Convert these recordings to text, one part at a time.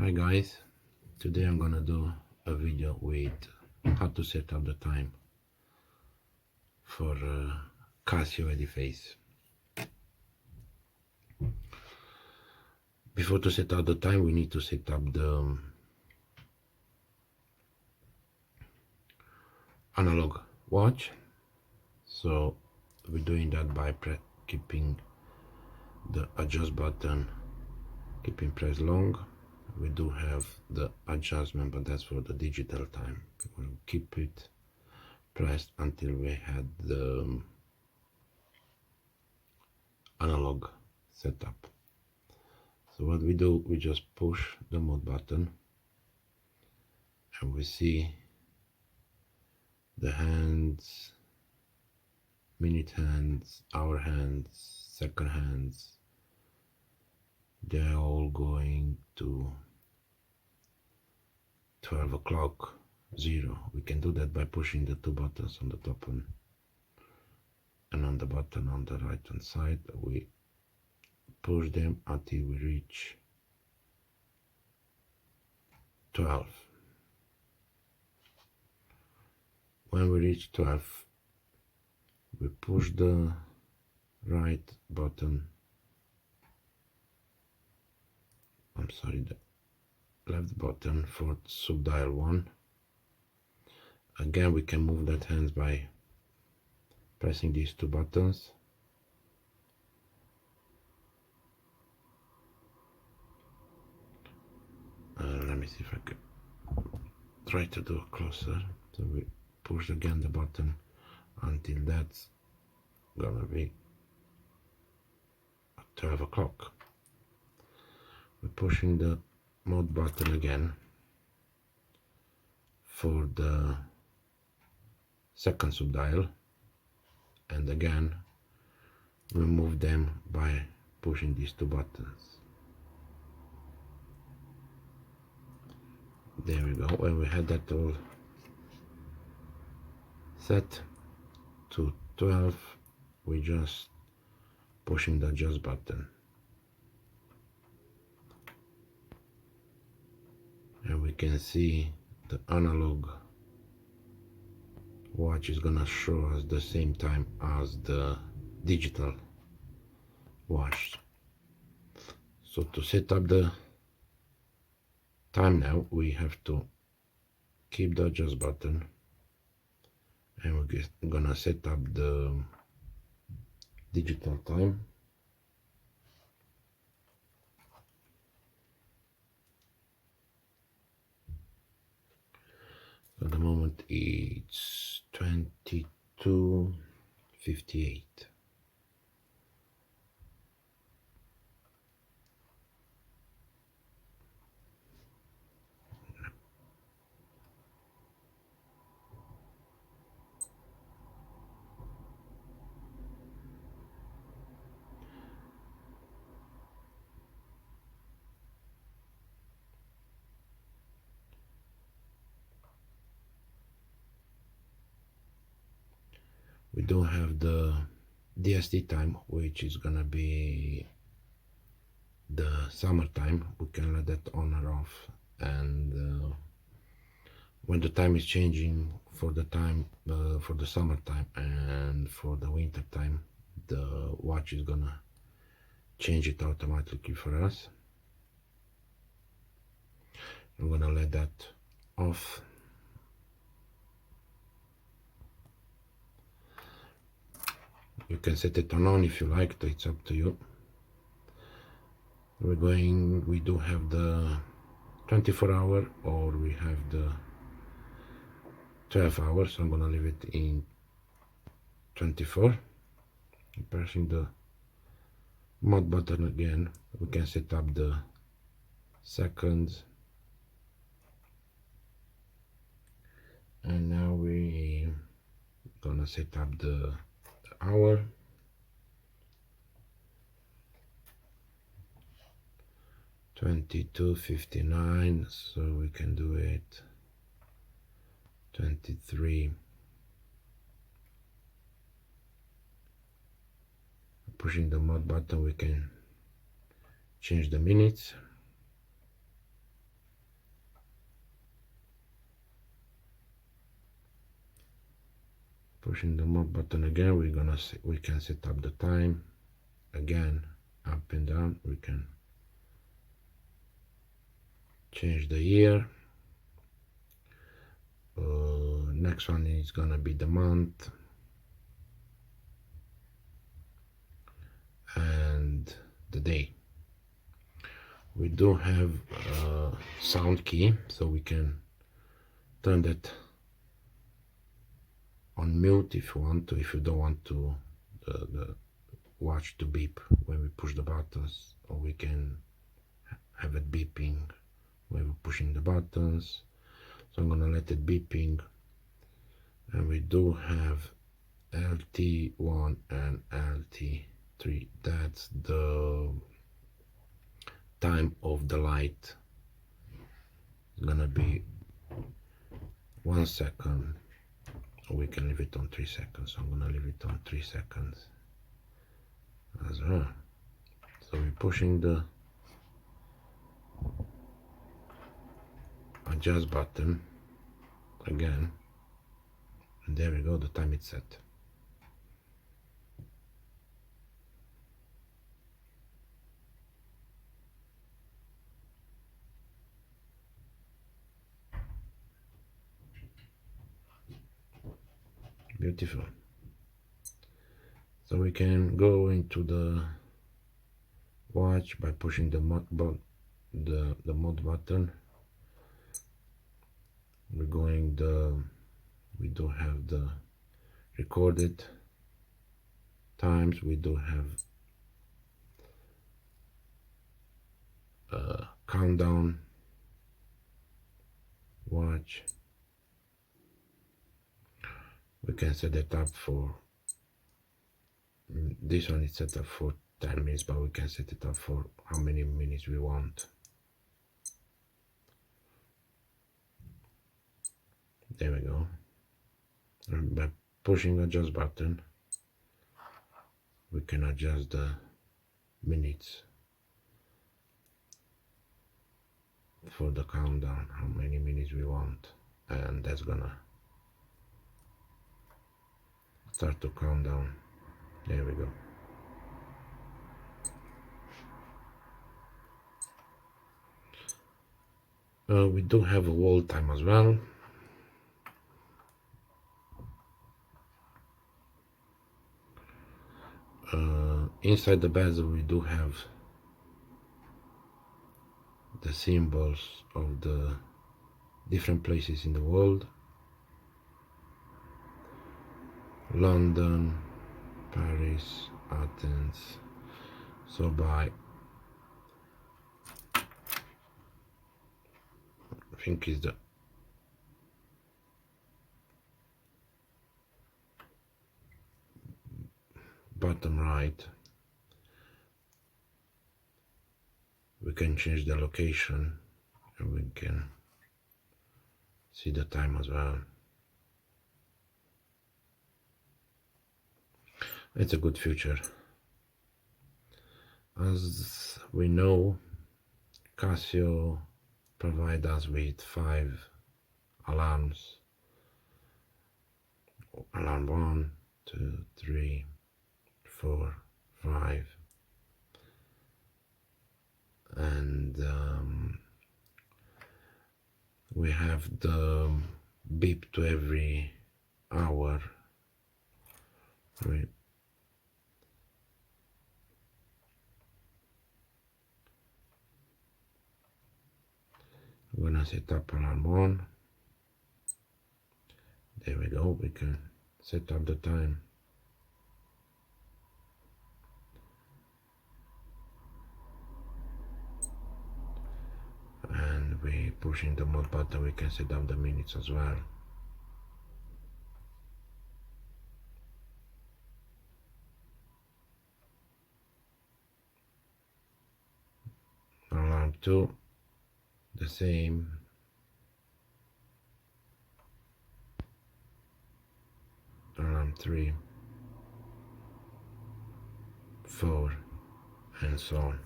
Hi guys, today I'm gonna do a video with how to set up the time for Casio edifice. Before to set up the time, we need to set up the analog watch. So we're doing that by keeping the adjust button, keeping pressed long. We do have the adjustment, but that's for the digital time. We'll keep it pressed until we had the analog setup. So what we do, we just push the mode button and we see the hands, minute hands, hour hands, second hands, they're all going to 12 o'clock 0. We can do that by pushing the two buttons on the top and on the button on the right hand side. We push them until we reach 12. When we reach 12, we push the right button, the left button for subdial 1. Again, we can move that hands by pressing these two buttons. Let me see if I can try to do it closer. So we push again the button until that's gonna be 12 o'clock. We're pushing the mode button again for the second subdial, and again we move them by pushing these two buttons. There we go. When we had that all set to 12, we just pushing the adjust button and we can see the analog watch is gonna show us the same time as the digital watch. So to set up the time now, we have to keep the adjust button and we're gonna set up the digital time. At the moment it's 22:58. We do have the DST time, which is gonna be the summertime. We can let that on or off, and when the time is changing for the time for the summertime and for the winter time, the watch is gonna change it automatically for us. I'm gonna let that off. You can set it on if you like, it's up to you. We do have the 24-hour, or we have the 12 hours. I'm gonna leave it in 24. Pressing the mode button again, we can set up the seconds, and now we gonna set up the hour. (22:59), so we can do it 23. Pushing the mode button, we can change the minutes. pushing the mode button again, we can set up the time again, up and down. We can change the year. Next one is gonna be the month and the day. We do have a sound key, so we can turn that on mute if you want to, if you don't want to the watch to beep when we push the buttons, or we can have it beeping when we're pushing the buttons. So I'm gonna let it beeping, and we do have LT1 and LT3. That's the time of the light. It's gonna be 1 second, or we can leave it on 3 seconds. So I'm gonna leave it on 3 seconds as well. So we're pushing the adjust button again, and there we go, the time is set. Beautiful. So we can go into the watch by pushing the mode button. We do have the recorded times. We do have a countdown watch. We can set it up for, this one is set up for 10 minutes, but we can set it up for how many minutes we want. There we go. And by pushing the adjust button, we can adjust the minutes for the countdown, how many minutes we want, and that's gonna start to count down. There we go. We do have a wall time as well. Inside the bezel we do have the symbols of the different places in the world: London, Paris, Athens. So by, I think is the bottom right, we can change the location, and we can see the time as well. It's a good feature. As we know, Casio provide us with 5 alarms. Alarm 1, 2, 3, 4, 5, and we have the beep to every hour. I'm gonna set up alarm 1. There we go, we can set up the time. And we pushing the mode button, we can set up the minutes as well. Alarm 2, the same. Alarm 3, 4, and so on.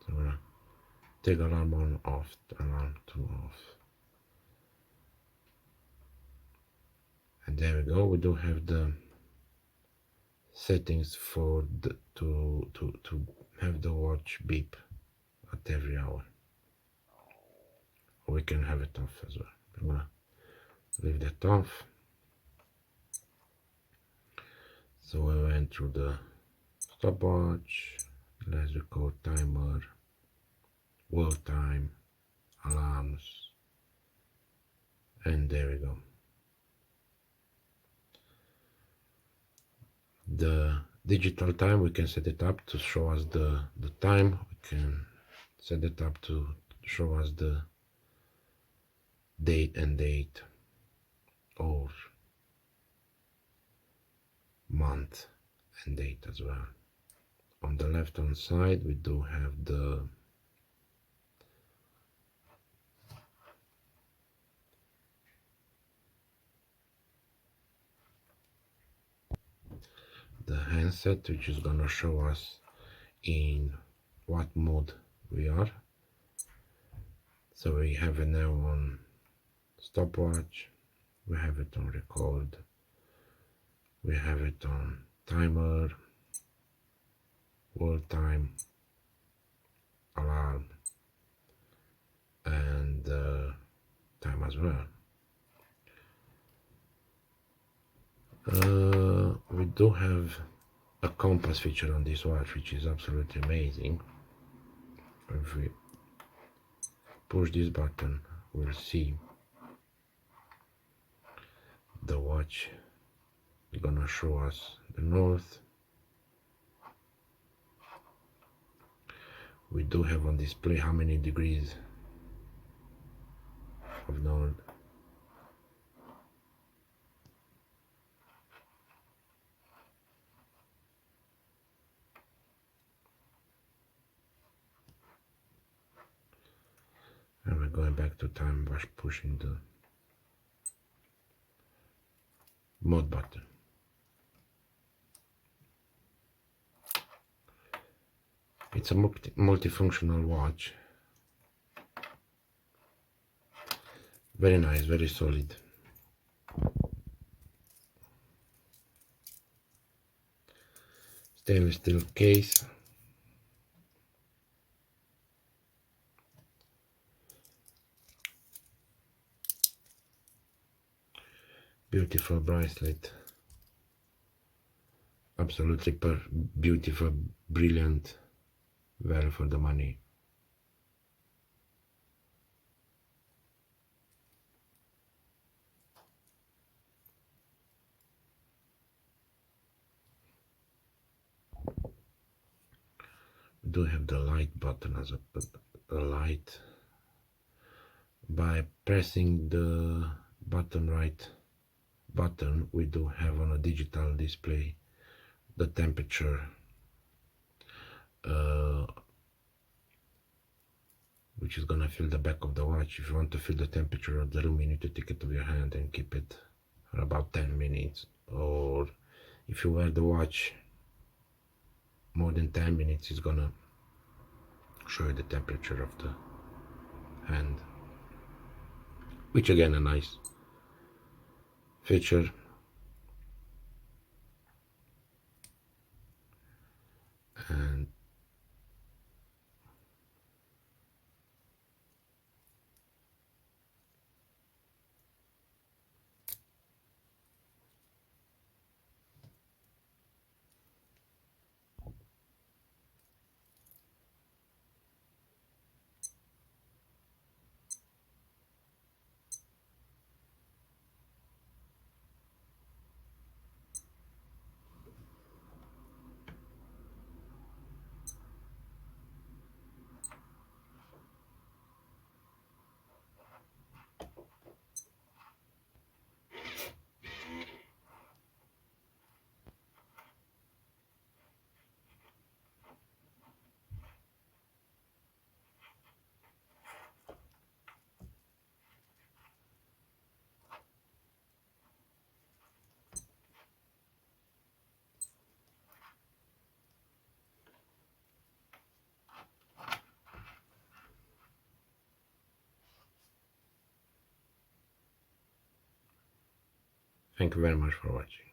So we're gonna take alarm 1 off, alarm 2 off, And there we go. We do have the settings for to have the watch beep at every hour. We can have it off as well. I'm gonna leave that off. So we went through the stopwatch, let's record timer, world time, alarms, and there we go. The digital time, we can set it up to show us the time. We can set it up to show us the date and date, or month and date as well. On the left hand side we do have the handset, which is gonna show us in what mode we are. So we have it now on stopwatch, we have it on record, we have it on timer, world time, alarm, and time as well. We do have a compass feature on this watch, which is absolutely amazing. If we push this button, we'll see the watch gonna show us the north. We do have on display how many degrees of north. And we're going back to time by pushing the mode button. It's a multifunctional watch. Very nice, very solid. Stainless steel case. Beautiful bracelet. Absolutely beautiful, brilliant, value for the money. We do have the light button as a light. By pressing the right button, we do have on a digital display the temperature, which is gonna fill the back of the watch. If you want to feel the temperature of the room, you need to take it to your hand and keep it for about 10 minutes. Or if you wear the watch more than 10 minutes, it's gonna show you the temperature of the hand, which again a nice feature. And Thank you very much for watching.